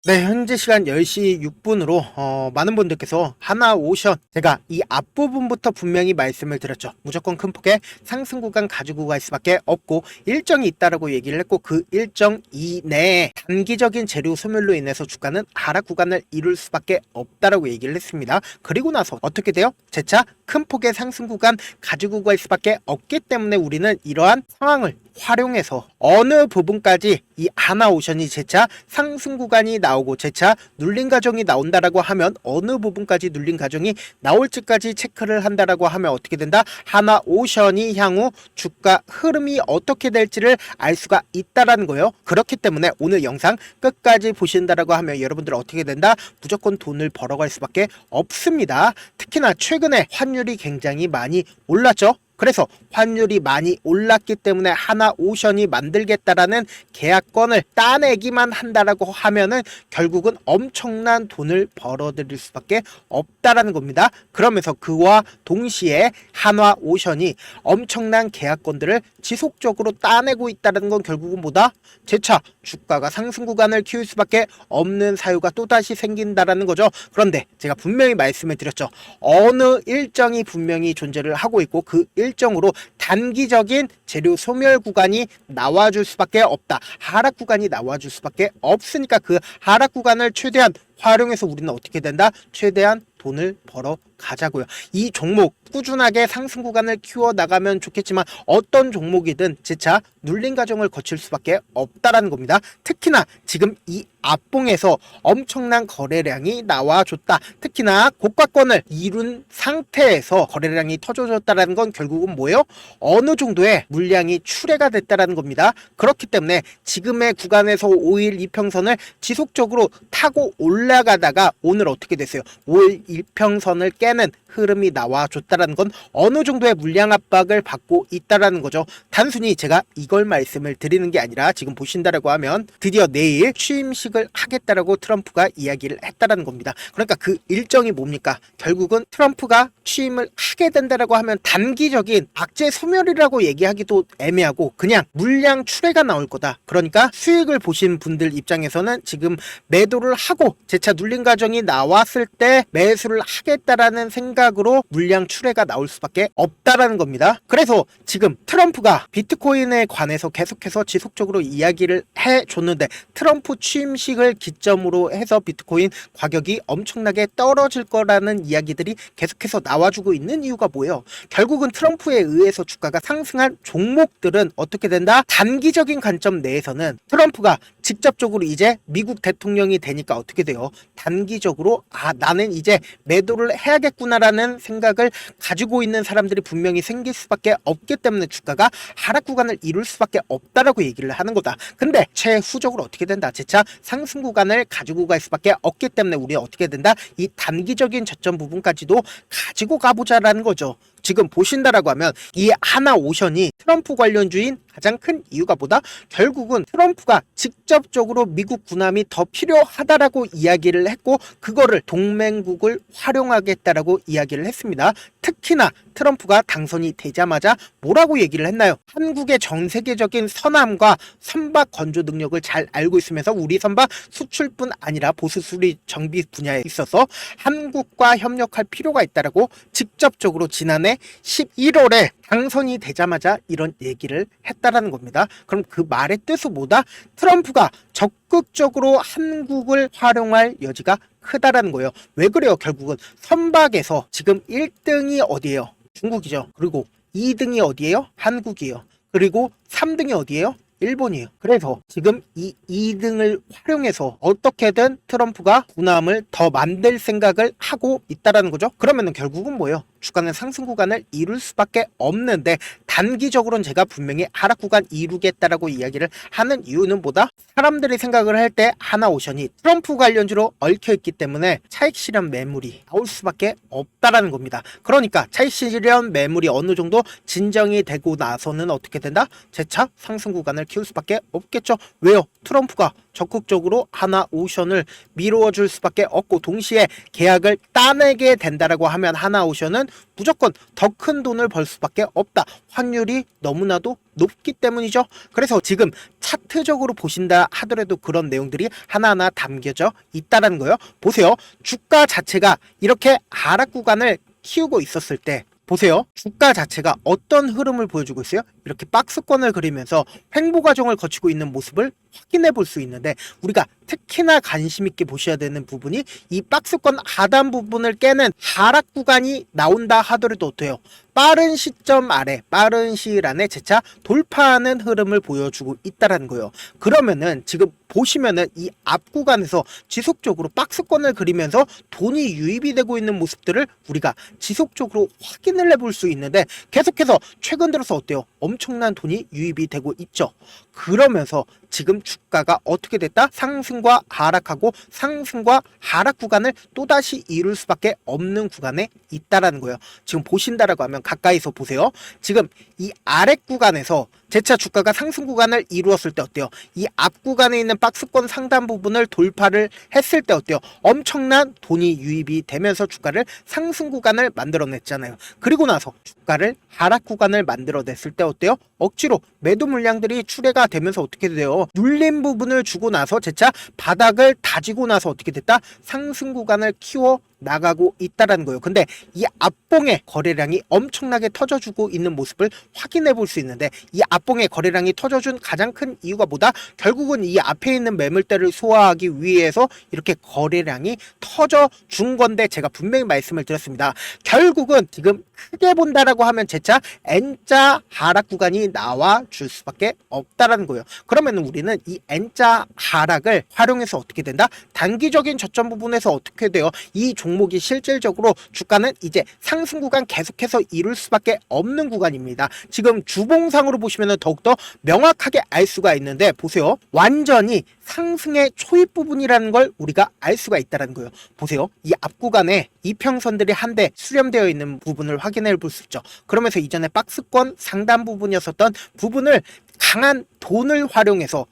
네, 현재 시간 10시 6분으로 많은 분들께서 하나오션, 제가 이 앞부분부터 분명히 말씀을 드렸죠. 무조건 큰 폭의 상승 구간 가지고 갈 수밖에 없고 일정이 있다라고 얘기를 했고, 그 일정 이내에 단기적인 재료 소멸로 인해서 주가는 하락 구간을 이룰 수밖에 없다라고 얘기를 했습니다. 그리고 나서 어떻게 돼요? 재차 큰 폭의 상승 구간 가지고 갈 수밖에 없기 때문에 우리는 이러한 상황을 활용해서 어느 부분까지 이 하나오션이 재차 상승 구간이 나오고 재차 눌린 가정이 나온다라고 하면 어느 부분까지 눌린 가정이 나올지까지 체크를 한다라고 하면 어떻게 된다? 하나오션이 향후 주가 흐름이 어떻게 될지를 알 수가 있다라는 거예요. 그렇기 때문에 오늘 영상 끝까지 보신다라고 하면 여러분들 어떻게 된다? 무조건 돈을 벌어갈 수밖에 없습니다. 특히나 최근에 환율이 굉장히 많이 올랐죠. 그래서 환율이 많이 올랐기 때문에 하나오션이 만들겠다라는 계약건을 따내기만 한다라고 하면은 결국은 엄청난 돈을 벌어들일 수밖에 없다라는 겁니다. 그러면서 그와 동시에 하나오션이 엄청난 계약건들을 지속적으로 따내고 있다는 건 결국은 뭐다? 재차 주가가 상승 구간을 키울 수밖에 없는 사유가 또다시 생긴다라는 거죠. 그런데 제가 분명히 말씀을 드렸죠. 어느 일정이 분명히 존재를 하고 있고 그 일정으로 단기적인 재료 소멸 구간이 나와줄 수밖에 없다. 하락 구간이 나와줄 수밖에 없으니까 그 하락 구간을 최대한 활용해서 우리는 어떻게 된다? 최대한 돈을 벌어 가자고요. 이 종목 꾸준하게 상승 구간을 키워 나가면 좋겠지만 어떤 종목이든 재차 눌린 과정을 거칠 수밖에 없다라는 겁니다. 특히나 지금 이 앞봉에서 엄청난 거래량이 나와줬다. 특히나 고가권을 이룬 상태에서 거래량이 터져줬다라는 건 결국은 뭐예요? 어느 정도의 물량이 출회가 됐다라는 겁니다. 그렇기 때문에 지금의 구간에서 5일 이평선을 지속적으로 타고 올라가다가 오늘 어떻게 됐어요? 5일 이평선을 깨는 흐름이 나와줬다라는 건 어느 정도의 물량 압박을 받고 있다라는 거죠. 단순히 제가 이걸 말씀을 드리는 게 아니라 지금 보신다라고 하면 드디어 내일 취임식을 하겠다라고 트럼프가 이야기를 했다라는 겁니다. 그러니까 그 일정이 뭡니까? 결국은 트럼프가 취임을 하게 된다라고 하면 단기적인 악재 소멸이라고 얘기하기도 애매하고 그냥 물량 출회가 나올 거다. 그러니까 수익을 보신 분들 입장에서는 지금 매도를 하고 재차 눌린 과정이 나왔을 때 매수를 하겠다라는 생각으로 물량 출회가 나올 수밖에 없다라는 겁니다. 그래서 지금 트럼프가 비트코인에 관해서 계속해서 지속적으로 이야기를 해줬는데 트럼프 취임식을 기점으로 해서 비트코인 가격이 엄청나게 떨어질 거라는 이야기들이 계속해서 나와주고 있는 이유가 뭐예요? 결국은 트럼프에 의해서 주가가 상승한 종목들은 어떻게 된다? 단기적인 관점 내에서는 트럼프가 직접적으로 이제 미국 대통령이 되니까 어떻게 돼요? 단기적으로 나는 이제 매도를 해야겠구나라는 생각을 가지고 있는 사람들이 분명히 생길 수밖에 없기 때문에 주가가 하락 구간을 이룰 수밖에 없다라고 얘기를 하는 거다. 근데 최후적으로 어떻게 된다? 재차 상승 구간을 가지고 갈 수밖에 없기 때문에 우리 어떻게 된다? 이 단기적인 저점 부분까지도 가지고 가보자라는 거죠. 지금 보신다라고 하면 이 하나오션이 트럼프 관련주인 가장 큰 이유가 뭐다? 결국은 트럼프가 직접적으로 미국 군함이 더 필요하다라고 이야기를 했고 그거를 동맹국을 활용하겠다라고 이야기를 했습니다. 특히나 트럼프가 당선이 되자마자 뭐라고 얘기를 했나요? 한국의 전 세계적인 선암과 선박 건조 능력을 잘 알고 있으면서 우리 선박 수출뿐 아니라 보수 수리 정비 분야에 있어서 한국과 협력할 필요가 있다라고 직접적으로 지난해 11월에 당선이 되자마자 이런 얘기를 했다라는 겁니다. 그럼 그 말의 뜻은 뭐다? 트럼프가 적극적으로 한국을 활용할 여지가 크다라는 거예요. 왜 그래요? 결국은 선박에서 지금 1등이 어디예요? 중국이죠. 그리고 2등이 어디예요? 한국이에요. 그리고 3등이 어디예요? 일본이에요. 그래서 지금 이 2등을 활용해서 어떻게든 트럼프가 군함을 더 만들 생각을 하고 있다라는 거죠. 그러면은 결국은 뭐예요? 주가는 상승 구간을 이룰 수밖에 없는데 단기적으로는 제가 분명히 하락 구간 이루겠다라고 이야기를 하는 이유는 뭐다? 사람들이 생각을 할 때 하나오션이 트럼프 관련주로 얽혀있기 때문에 차익 실현 매물이 나올 수밖에 없다라는 겁니다. 그러니까 차익 실현 매물이 어느 정도 진정이 되고 나서는 어떻게 된다? 재차 상승 구간을 키울 수밖에 없겠죠. 왜요? 트럼프가 적극적으로 하나오션을 미루어 줄 수밖에 없고 동시에 계약을 따내게 된다라고 하면 하나오션은 무조건 더 큰 돈을 벌 수밖에 없다. 환율이 너무나도 높기 때문이죠. 그래서 지금 차트적으로 보신다 하더라도 그런 내용들이 하나하나 담겨져 있다는 거예요. 보세요. 주가 자체가 이렇게 하락 구간을 키우고 있었을 때 보세요. 주가 자체가 어떤 흐름을 보여주고 있어요? 이렇게 박스권을 그리면서 횡보 과정을 거치고 있는 모습을 확인해 볼 수 있는데, 우리가 특히나 관심 있게 보셔야 되는 부분이 이 박스권 하단 부분을 깨는 하락 구간이 나온다 하더라도 어때요? 빠른 시점 아래, 빠른 시일 안에 재차 돌파하는 흐름을 보여주고 있다는 거예요. 그러면은 지금 보시면은 이 앞 구간에서 지속적으로 박스권을 그리면서 돈이 유입이 되고 있는 모습들을 우리가 지속적으로 확인을 해볼 수 있는데, 계속해서 최근 들어서 어때요? 엄청난 돈이 유입이 되고 있죠. 그러면서 지금 주가가 어떻게 됐다? 상승과 하락하고 상승과 하락 구간을 또다시 이룰 수밖에 없는 구간에 있다라는 거예요. 지금 보신다라고 하면 가까이서 보세요. 지금 이 아래 구간에서 재차 주가가 상승 구간을 이루었을 때 어때요? 이 앞 구간에 있는 박스권 상단 부분을 돌파를 했을 때 어때요? 엄청난 돈이 유입이 되면서 주가를 상승 구간을 만들어냈잖아요. 그리고 나서 주가를 하락 구간을 만들어냈을 때 어때요? 억지로 매도 물량들이 출회가 되면서 어떻게 돼요? 눌린 부분을 주고 나서 재차 바닥을 다지고 나서 어떻게 됐다? 상승 구간을 키워 나가고 있다라는 거예요. 근데 이 앞봉의 거래량이 엄청나게 터져주고 있는 모습을 확인해 볼 수 있는데, 이 앞봉의 거래량이 터져준 가장 큰 이유가 뭐다? 결국은 이 앞에 있는 매물대를 소화하기 위해서 이렇게 거래량이 터져준 건데, 제가 분명히 말씀을 드렸습니다. 결국은 지금 크게 본다라고 하면 재차 N자 하락 구간이 나와 줄 수밖에 없다라는 거예요. 그러면 우리는 이 N자 하락을 활용해서 어떻게 된다? 단기적인 저점 부분에서 어떻게 돼요? 이 종목이 실질적으로 주가는 이제 상승 구간 계속해서 이룰 수밖에 없는 구간입니다. 지금 주봉상으로 보시면 더욱더 명확하게 알 수가 있는데, 보세요. 완전히 상승의 초입 부분이라는 걸 우리가 알 수가 있다는 거예요. 보세요. 이 앞 구간에 이평선들이 한데 수렴되어 있는 부분을 확인해 볼 수 있죠. 그러면서 이전에 박스권 상단 부분이었었던 부분을 강한 돈을 활용해서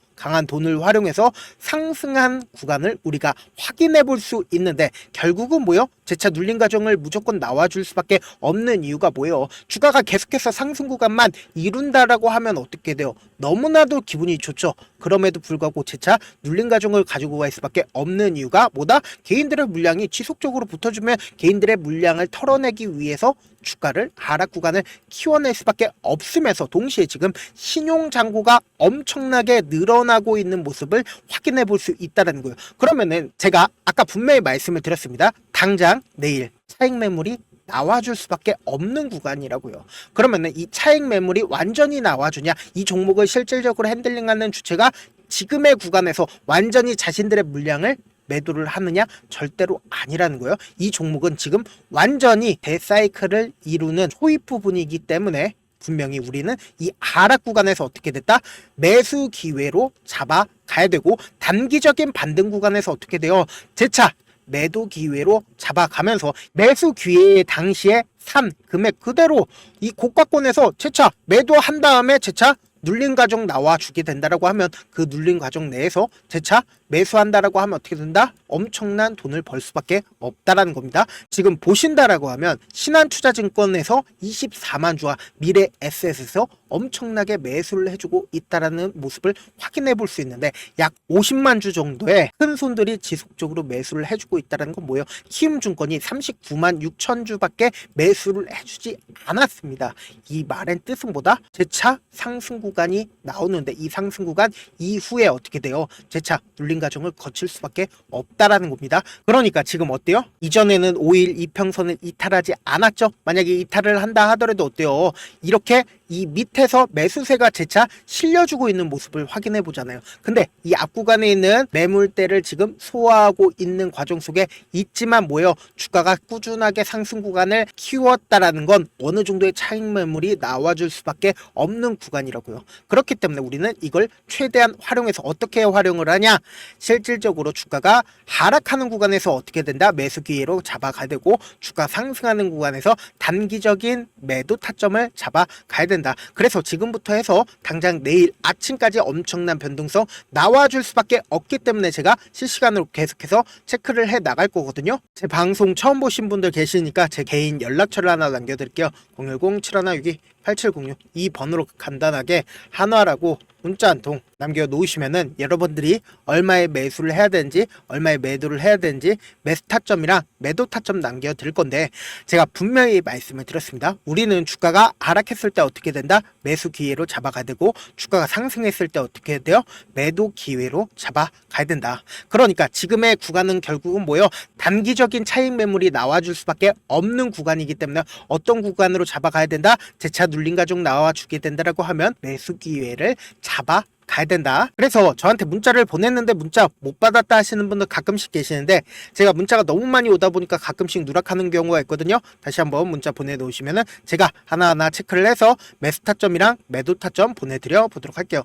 상승한 구간을 우리가 확인해 볼 수 있는데, 결국은 뭐요? 재차 눌린 과정을 무조건 나와줄 수밖에 없는 이유가 뭐예요? 주가가 계속해서 상승 구간만 이룬다라고 하면 어떻게 돼요? 너무나도 기분이 좋죠. 그럼에도 불구하고 재차 눌린 과정을 가지고 갈 수밖에 없는 이유가 뭐다? 개인들의 물량이 지속적으로 붙어주면 개인들의 물량을 털어내기 위해서 주가를 하락 구간을 키워낼 수밖에 없으면서, 동시에 지금 신용 잔고가 엄청나게 늘어나고 있는 모습을 확인해 볼 수 있다는 거예요. 그러면은 제가 아까 분명히 말씀을 드렸습니다. 당장 내일 차익 매물이 나와줄 수밖에 없는 구간이라고요. 그러면은 이 차익 매물이 완전히 나와주냐, 이 종목을 실질적으로 핸들링하는 주체가 지금의 구간에서 완전히 자신들의 물량을 매도를 하느냐? 절대로 아니라는 거예요. 이 종목은 지금 완전히 대사이클을 이루는 초입 부분이기 때문에 분명히 우리는 이 하락 구간에서 어떻게 됐다? 매수 기회로 잡아가야 되고, 단기적인 반등 구간에서 어떻게 돼요? 재차 매도 기회로 잡아가면서 매수 기회의 당시에 산 금액 그대로 이 고가권에서 재차 매도한 다음에 재차 눌린 과정 나와주게 된다라고 하면, 그 눌린 과정 내에서 재차 매수한다라고 하면 어떻게 된다? 엄청난 돈을 벌 수밖에 없다라는 겁니다. 지금 보신다라고 하면 신한투자증권에서 24만 주와 미래에셋에서 엄청나게 매수를 해주고 있다라는 모습을 확인해 볼 수 있는데, 약 50만 주 정도의 큰 손들이 지속적으로 매수를 해주고 있다는 건 뭐예요? 키움증권이 39만 6천 주밖에 매수를 해주지 않았습니다. 이 말의 뜻은 뭐다? 재차 상승 구간이 나오는데, 이 상승 구간 이후에 어떻게 돼요? 재차 눌린 과정을 거칠 수밖에 없다라는 겁니다. 그러니까 지금 어때요? 이전에는 5일 이평선을 이탈하지 않았죠? 만약에 이탈을 한다 하더라도 어때요? 이렇게 이 밑에서 매수세가 재차 실려주고 있는 모습을 확인해 보잖아요. 근데 이 앞 구간에 있는 매물대를 지금 소화하고 있는 과정 속에 있지만 뭐예요? 주가가 꾸준하게 상승 구간을 키웠다라는 건 어느 정도의 차익 매물이 나와줄 수밖에 없는 구간이라고요. 그렇기 때문에 우리는 이걸 최대한 활용해서 어떻게 활용을 하냐? 실질적으로 주가가 하락하는 구간에서 어떻게 된다? 매수 기회로 잡아가야 되고, 주가 상승하는 구간에서 단기적인 매도 타점을 잡아가야 된다. 그래서 그래서 지금부터 해서 당장 내일 아침까지 엄청난 변동성 나와줄 수밖에 없기 때문에 제가 실시간으로 계속해서 체크를 해 나갈 거거든요. 제 방송 처음 보신 분들 계시니까 제 개인 연락처를 하나 남겨드릴게요. 010-7162-8706 이 번호로 간단하게 한화라고 문자 한 통 남겨놓으시면은 여러분들이 얼마의 매수를 해야 되는지 얼마의 매도를 해야 되는지 매수 타점이랑 매도 타점 남겨드릴 건데, 제가 분명히 말씀을 드렸습니다. 우리는 주가가 하락했을 때 어떻게 된다? 매수 기회로 잡아가야 되고, 주가가 상승했을 때 어떻게 돼요? 매도 기회로 잡아가야 된다. 그러니까 지금의 구간은 결국은 뭐예요? 단기적인 차익 매물이 나와줄 수밖에 없는 구간이기 때문에 어떤 구간으로 잡아가야 된다? 재차 눌린 가족 나와주게 된다라고 하면 매수 기회를 잡아 가야 된다. 그래서 저한테 문자를 보냈는데 문자 못 받았다 하시는 분들 가끔씩 계시는데, 제가 문자가 너무 많이 오다 보니까 가끔씩 누락하는 경우가 있거든요. 다시 한번 문자 보내놓으시면은 제가 하나하나 체크를 해서 매수 타점이랑 매도 타점 보내드려 보도록 할게요.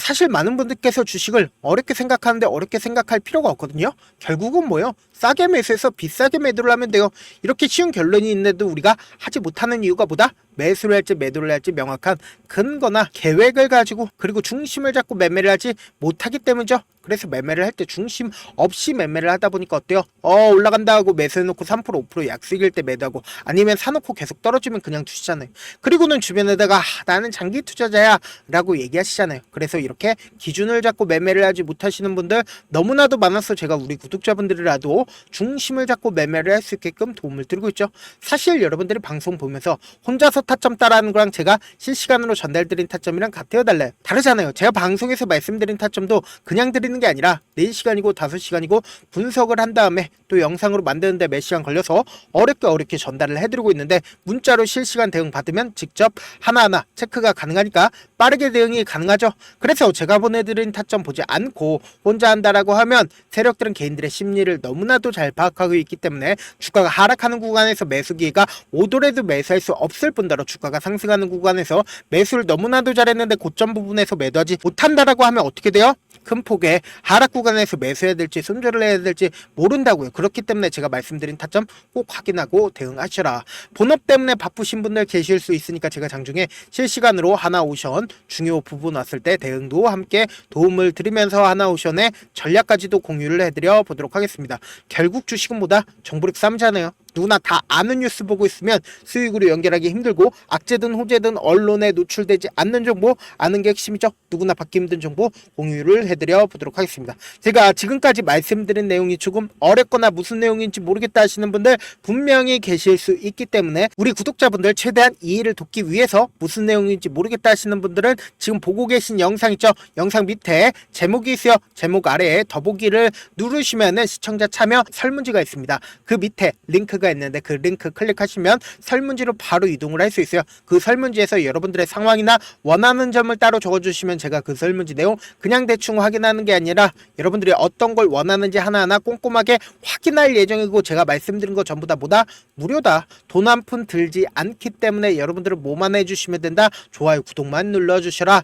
사실 많은 분들께서 주식을 어렵게 생각하는데 어렵게 생각할 필요가 없거든요. 결국은 뭐예요? 싸게 매수해서 비싸게 매도를 하면 돼요. 이렇게 쉬운 결론이 있는데도 우리가 하지 못하는 이유가 뭐다? 매수를 할지 매도를 할지 명확한 근거나 계획을 가지고, 그리고 중심을 잡고 매매를 하지 못하기 때문이죠. 그래서 매매를 할 때 중심 없이 매매를 하다 보니까 어때요? 올라간다 하고 매수해놓고 3% 5% 약수익일 때 매도하고, 아니면 사놓고 계속 떨어지면 그냥 두시잖아요. 그리고는 주변에다가 나는 장기 투자자야 라고 얘기하시잖아요. 그래서 이렇게 기준을 잡고 매매를 하지 못하시는 분들 너무나도 많아서 제가 우리 구독자분들이라도 중심을 잡고 매매를 할 수 있게끔 도움을 드리고 있죠. 사실 여러분들이 방송 보면서 혼자서 타점 따라하는 거랑 제가 실시간으로 전달드린 타점이랑 같아요, 달라요? 다르잖아요. 제가 방송에서 말씀드린 타점도 그냥 드리는 게 아니라 4시간이고 5시간이고 분석을 한 다음에 또 영상으로 만드는데 몇 시간 걸려서 어렵게 전달을 해드리고 있는데, 문자로 실시간 대응 받으면 직접 하나하나 체크가 가능하니까 빠르게 대응이 가능하죠. 그래서 제가 보내드린 타점 보지 않고 혼자 한다라고 하면 세력들은 개인들의 심리를 너무나도 잘 파악하고 있기 때문에 주가가 하락하는 구간에서 매수 기회가 오더라도 매수할 수 없을 뿐더러 주가가 상승하는 구간에서 매수를 너무나도 잘했는데 고점 부분에서 매도하지 못한다라고 하면 어떻게 돼요? 큰 폭의 하락 구간에서 매수해야 될지 손절을 해야 될지 모른다고요. 그렇기 때문에 제가 말씀드린 타점 꼭 확인하고 대응하셔라. 본업 때문에 바쁘신 분들 계실 수 있으니까 제가 장중에 실시간으로 하나오션 중요 부분 왔을 때 대응도 함께 도움을 드리면서 하나오션의 전략까지도 공유를 해드려 보도록 하겠습니다. 결국 주식은 뭐다? 정보력 싸움이잖아요. 누구나 다 아는 뉴스 보고 있으면 수익으로 연결하기 힘들고, 악재든 호재든 언론에 노출되지 않는 정보 아는 게 핵심이죠. 누구나 받기 힘든 정보 공유를 해드려 보도록 하겠습니다. 제가 지금까지 말씀드린 내용이 조금 어렵거나 무슨 내용인지 모르겠다 하시는 분들 분명히 계실 수 있기 때문에, 우리 구독자분들 최대한 이해를 돕기 위해서 무슨 내용인지 모르겠다 하시는 분들은 지금 보고 계신 영상 있죠? 영상 밑에 제목이 있어요. 제목 아래에 더보기를 누르시면은 시청자 참여 설문지가 있습니다. 그 밑에 링크가 있는데 그 링크 클릭하시면 설문지로 바로 이동을 할 수 있어요. 그 설문지에서 여러분들의 상황이나 원하는 점을 따로 적어주시면 제가 그 설문지 내용 그냥 대충 확인하는 게 아니라 여러분들이 어떤 걸 원하는지 하나하나 꼼꼼하게 확인할 예정이고, 제가 말씀드린 거 전부 다 뭐다? 무료다. 돈 한 푼 들지 않기 때문에 여러분들은 뭐만 해주시면 된다? 좋아요, 구독만 눌러주셔라.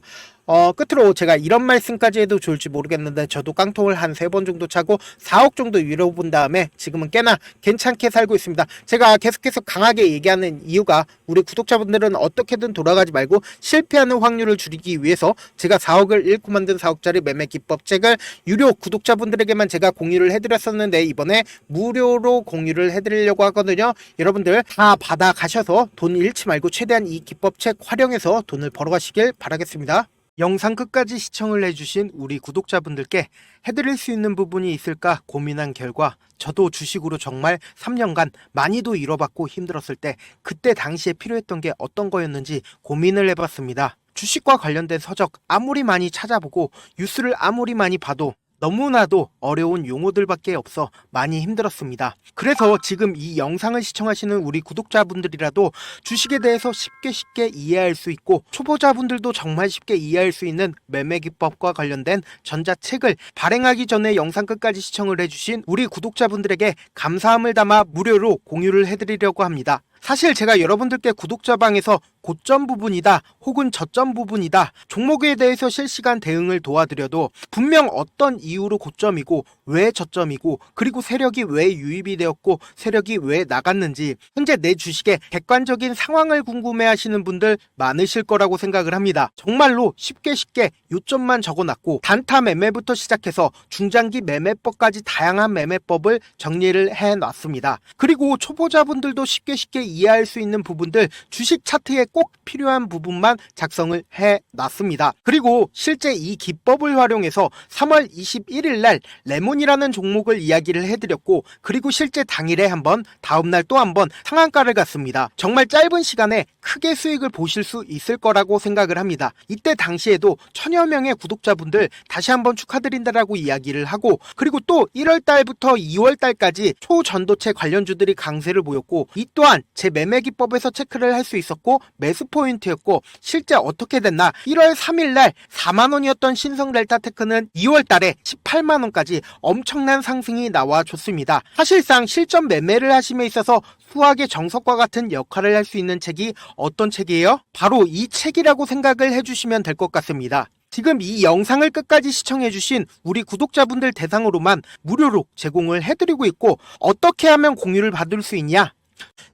끝으로 제가 이런 말씀까지 해도 좋을지 모르겠는데, 저도 깡통을 한 3번 정도 차고 4억 정도 잃어본 다음에 지금은 꽤나 괜찮게 살고 있습니다. 제가 계속해서 강하게 얘기하는 이유가, 우리 구독자분들은 어떻게든 돌아가지 말고 실패하는 확률을 줄이기 위해서 제가 4억을 잃고 만든 4억짜리 매매 기법책을 유료 구독자분들에게만 제가 공유를 해드렸었는데, 이번에 무료로 공유를 해드리려고 하거든요. 여러분들 다 받아가셔서 돈 잃지 말고 최대한 이 기법책 활용해서 돈을 벌어가시길 바라겠습니다. 영상 끝까지 시청을 해주신 우리 구독자분들께 해드릴 수 있는 부분이 있을까 고민한 결과, 저도 주식으로 정말 3년간 많이도 잃어봤고 힘들었을 때 그때 당시에 필요했던 게 어떤 거였는지 고민을 해봤습니다. 주식과 관련된 서적 아무리 많이 찾아보고 뉴스를 아무리 많이 봐도 너무나도 어려운 용어들밖에 없어 많이 힘들었습니다. 그래서 지금 이 영상을 시청하시는 우리 구독자분들이라도 주식에 대해서 쉽게 이해할 수 있고, 초보자분들도 정말 쉽게 이해할 수 있는 매매 기법과 관련된 전자책을 발행하기 전에 영상 끝까지 시청을 해주신 우리 구독자분들에게 감사함을 담아 무료로 공유를 해드리려고 합니다. 사실 제가 여러분들께 구독자방에서 고점 부분이다 혹은 저점 부분이다 종목에 대해서 실시간 대응을 도와드려도 분명 어떤 이유로 고점이고 왜 저점이고 그리고 세력이 왜 유입이 되었고 세력이 왜 나갔는지 현재 내 주식의 객관적인 상황을 궁금해하시는 분들 많으실 거라고 생각을 합니다. 정말로 쉽게 요점만 적어놨고 단타 매매부터 시작해서 중장기 매매법까지 다양한 매매법을 정리를 해놨습니다. 그리고 초보자분들도 쉽게 이해할 수 있는 부분들 주식 차트에 꼭 필요한 부분만 작성을 해놨습니다. 그리고 실제 이 기법을 활용해서 3월 21일 날 레몬이라는 종목을 이야기를 해드렸고 그리고 실제 당일에 한번 다음날 또 한번 상한가를 갔습니다. 정말 짧은 시간에 크게 수익을 보실 수 있을 거라고 생각을 합니다. 이때 당시에도 1000여 명의 구독자분들 다시 한번 축하드린다라고 이야기를 하고 그리고 또 1월 달부터 2월 달까지 초전도체 관련주들이 강세를 보였고 이 또한 제 매매 기법에서 체크를 할 수 있었고 매수 포인트였고 실제 어떻게 됐나 1월 3일 날 4만원이었던 신성 델타테크는 2월 달에 18만원까지 엄청난 상승이 나와줬습니다. 사실상 실전 매매를 하심에 있어서 수학의 정석과 같은 역할을 할 수 있는 책이 어떤 책이에요? 바로 이 책이라고 생각을 해주시면 될 것 같습니다. 지금 이 영상을 끝까지 시청해주신 우리 구독자분들 대상으로만 무료로 제공을 해드리고 있고 어떻게 하면 공유를 받을 수 있냐?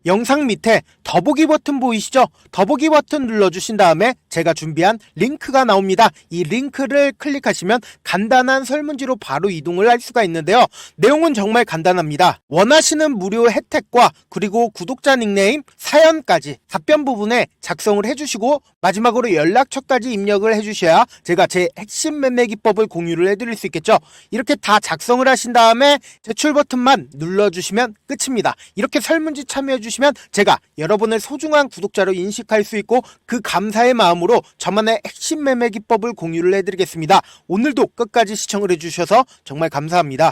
영상 밑에 더보기 버튼 보이시죠? 더보기 버튼 눌러주신 다음에 제가 준비한 링크가 나옵니다. 이 링크를 클릭하시면 간단한 설문지로 바로 이동을 할 수가 있는데요. 내용은 정말 간단합니다. 원하시는 무료 혜택과 그리고 구독자 닉네임, 사연까지 답변 부분에 작성을 해주시고 마지막으로 연락처까지 입력을 해주셔야 제가 제 핵심 매매 기법을 공유를 해드릴 수 있겠죠. 이렇게 다 작성을 하신 다음에 제출 버튼만 눌러주시면 끝입니다. 이렇게 설문지 참여해주시면 제가 여러분을 소중한 구독자로 인식할 수 있고 그 감사의 마음으로 저만의 핵심 매매 기법을 공유를 해드리겠습니다. 오늘도 끝까지 시청을 해주셔서 정말 감사합니다.